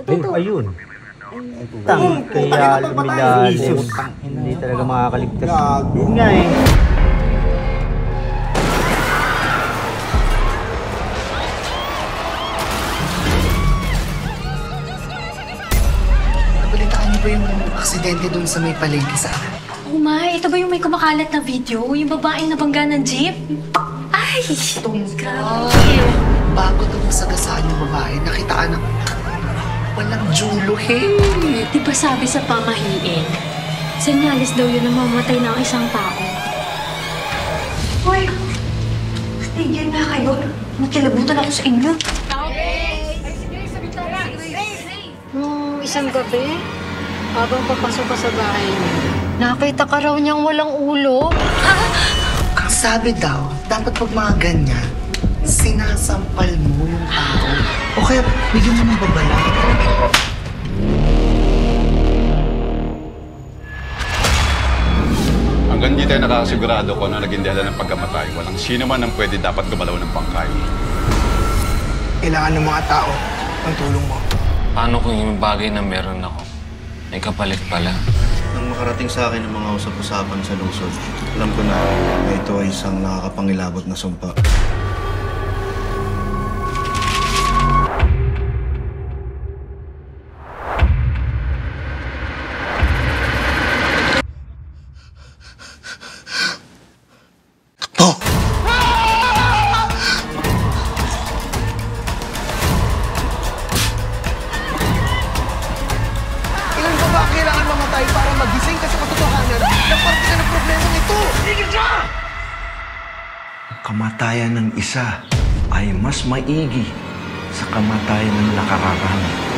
Ayun. Kaya lumilalim. Hindi talaga makakaligtas. Yun nga eh. Nabalitaan niyo ba yung aksidente doon sa may palengke sa akin? Oh my, ito ba yung may kumakalat na video? Yung babaeng nabangga ng jeep? Ay! Grabe! Bago daw masagasaan yung babae, nakitaan ng walang julo, hey! Di ba sabi sa pamahiin, senyalis daw yun na mamatay ng isang tao? Hoy! Tigil na kayo. Nakilabutan ako sa inyo. Isang gabi, habang papasok ka sa bahay niya, nakita ka raw niyang walang ulo. Ang sabi daw, dapat pag mga ganyan, sinasampal mo yung tao. O kaya bigyan mo ng babala. Hanggang di tayo nakasigurado kung ano naging dahilan ng pagkamatay, walang sino man ang pwede dapat gumalaw ng pangkay. Kailangan ng mga tao ang tulong mo. Paano kung yung bagay na meron ako may kapalit pala? Nang makarating sa akin ang mga usap-usapan sa lungsod, alam ko na ito ay isang nakakapangilabot na sumpa. Ilan ba ba kailangan mamatay para magising ka sa katotohanan na parte ka ng problema nito? Ang kamatayan ng isa ay mas maigi sa kamatayan ng nakararami.